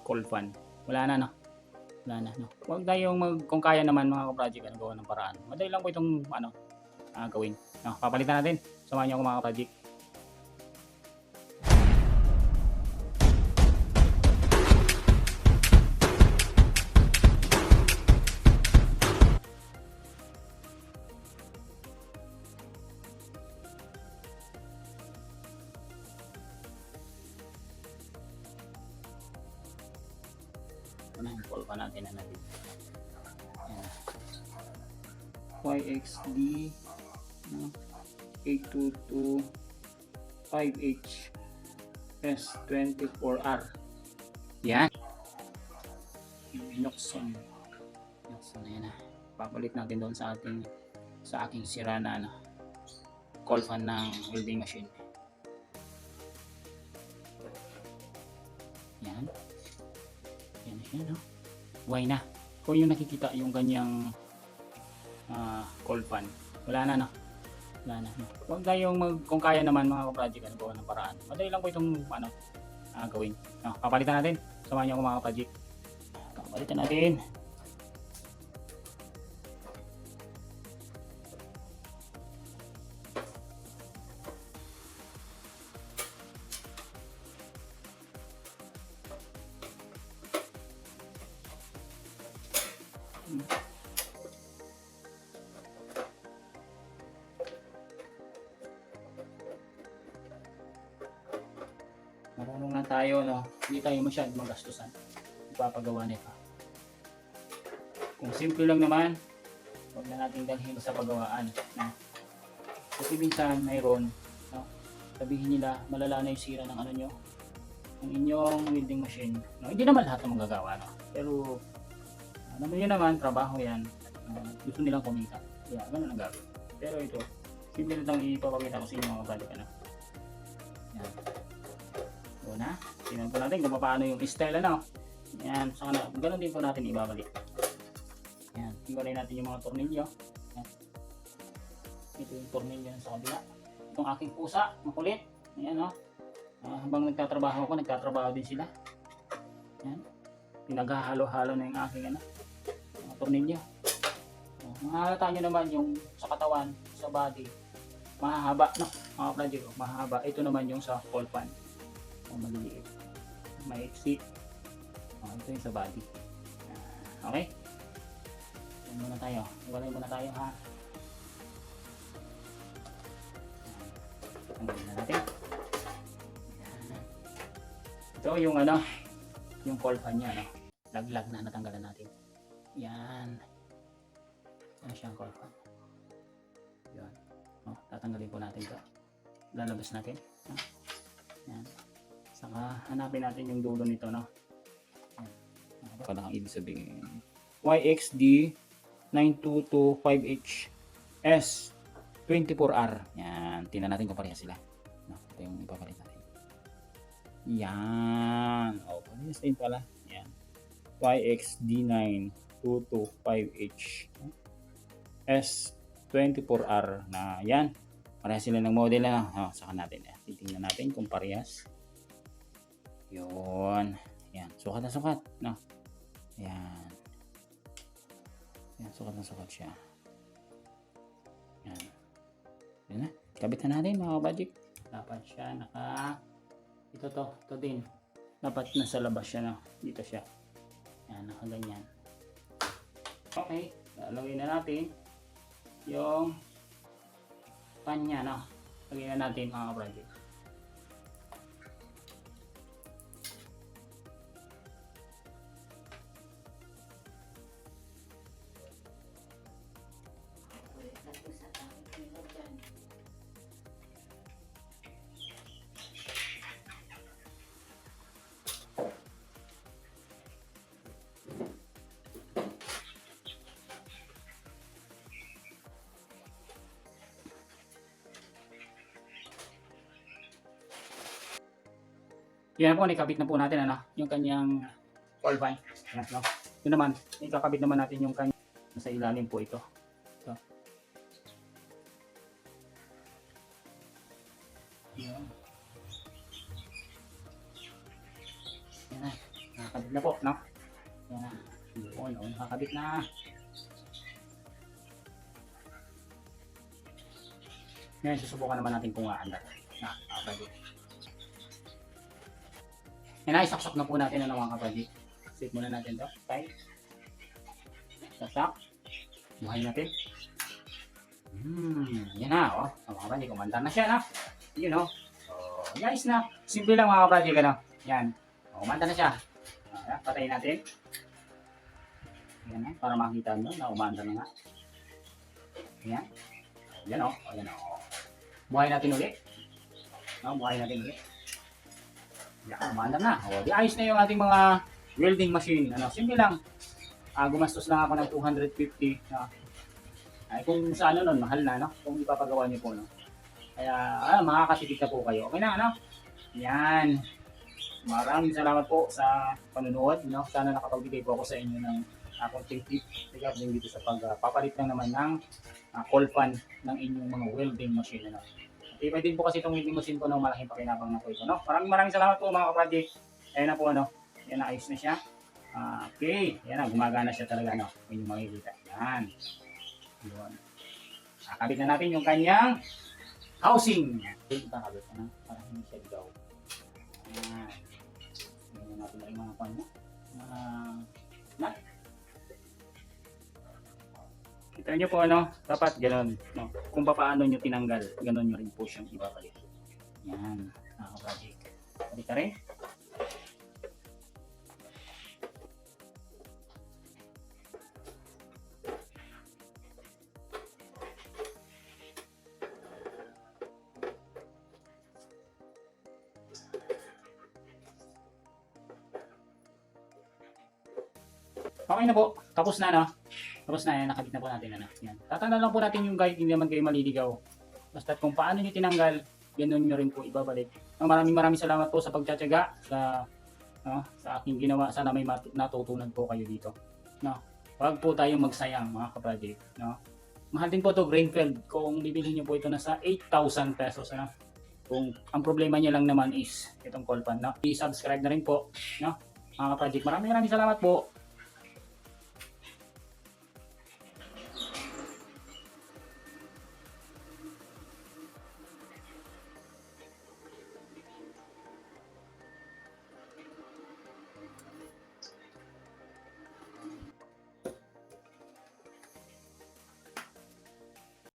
cold fan. Wala na, no? Wala na, no? Huwag tayong kung kaya naman mga ka-project, gawa ng paraan. Madali lang po itong gawin. No, papalitan natin. Samahan niyo ako mga ka-project. Call pa natin na natin. YXD 8225H S24R. Yan. Binuksan na yan. Papalit natin doon sa aking sira na call fan ng welding machine. Yan. Yan na siya, no? Why na? Kung yung nakikita yung ganyang call fan, wala na, no? Wala na, no? Huwag tayong kung kaya naman mga ka-project, gawa ng paraan. Madali lang po itong gawin. No, papalitan natin. Samahan niyo ako mga ka-project. Papalitan natin. Marunong na tayo, no? Hindi tayo masyadong magastusan ipapagawa nito. Kung simple lang naman, huwag na natin dalhin sa paggawaan, no? Kasi minsan mayroon, no? Sabihin nila malala na yung sira ng nyo, ng inyong welding machine, no? Hindi naman lahat ng magagawa, no? Pero naman yun naman, trabaho yan, gusto nilang kumita, kaya ganun ang gagawin. Pero ito, simple na lang ipapakita ko sa inyo mga balik, ano? Yan. Na, tingnan po natin kung paano yung style, ano. Yan, saka na, ganun din po natin ibabalik. Yan, tingnan natin yung mga tornilyo. Yan. Ito yung tornilyo sa kabila. Itong aking pusa, makulit. Ayan, no. Habang nagtatrabaho ako, nagtatrabaho din sila. Yan. Pinaghahalo-halo na yung aking mga tornilyo. Mahalata nyo naman yung sa katawan, sa body. Mahahaba, no. Mga project, mahahaba. Ito naman yung sa call fan. Maliliit, maiksi. Ito yung sa body. Okay, yan muna tayo, iwalay muna tayo, ha. Tanggalin na natin. Ito yung yung call fan nya, no? Laglag na, natanggalan natin. Yan siya ang call fan. Yan, tatanggalin po natin ito, lalabas natin, no? Yan. Saka hanapin natin yung dulo nito, no? Ano pa lang ang ibig sabihin? YXD 9225H S24R. Yan, tingnan natin kung parehas sila. No, ito yung ipapalit natin. Yan. Parehas din pala. Yan. YXD 9225H S24R na yan. Parehas sila ng model, na. Saka natin. Titingnan natin kung parehas. Yun. Yan. Sukat na sukat. No? Yan. Yan. Sukat na sukat siya. Yan. Yan na. Kabit na natin mga kabadjik. Dapat siya ito din. Dapat nasa labas siya. No? Dito siya. Yan. Nakaganyan. Okay. Lalagay na natin yung kanya. No? Lagay na natin mga kabadjik. Yan po, ikabit na po natin yung kanyang call fan. Yan, no? Yun naman, ikakabit naman natin yung kanyang nasa ilalim po ito. So, yan. Yan na, nakakabit Yun na po, no? Yan na. Yun, nakakabit na. Ngayon, susubukan naman natin kung aandar. Kapatid. Yan na, isaksak na po natin ano mga kapatid. Save muna natin to. Okay. Saksak. Buhay natin. Yan na, oh. Mga kapatid, kumandar na siya, no? Yun, no? Oh, guys na. Simple lang mga kapatid, ano? Yan. Oh, kumandar na siya. Patayin natin. Yan, para makita nyo na umandar na nga. Yan. Yan, oh. Yan, oh. Buhay natin ulit. No, buhay natin ulit. Yan, umandar na. O, di ayos na yung ating mga welding machine. Ano, simple lang. Gumastos lang ako ng 250. Ay, kung sa ano nun, mahal na, no? Kung ipapagawa niyo po, no? Kaya, makakatipid na po kayo. Okay na, ano? Yan. Maraming salamat po sa panunood, no? Sana nakapagbigay po ako sa inyo ng konting tip regarding dito sa pagpapalit lang naman ng coil fan ng inyong mga welding machine, no? Iba din po kasi itong welding machine ko, no? Malaking pakinabang na po ito, no? Maraming salamat po mga kapatid. Ayan na po, ano? Yan na, ayos na siya. Okay. Yan na, gumagana siya talaga, no? Inyong makikita. Yan. Yun. Kakabit na natin yung kanyang housing. Ito kakabit na, para hindi siya ligaw. Yan. Yan natin na yung mga kanya. Nut. Kita nyo po, ano, dapat gano'n, no? Kung paano nyo tinanggal, gano'n nyo rin po siyang ibabalik. Yan, nakakabalik. Balik ka rin. Okay na po, tapos na, no? Tapos na yan, nakabit na po natin, ano? Yan. Tatandaan lang po natin yung guide, hindi naman kayo maliligaw. Basta kung paano nyo tinanggal, ganoon nyo rin po ibabalik. Maraming salamat po sa pagtsatsaga, sa aking ginawa. Sana may natutunan po kayo dito. No? Huwag po tayong magsayang, mga kapatid. No? Mahal din po to Grainfeld. Kung bibilhin nyo po ito, nasa 8,000 pesos. Ano? Kung ang problema niya lang naman is itong coil fan. No? I-subscribe na rin po. No? Mga kapatid, maraming salamat po.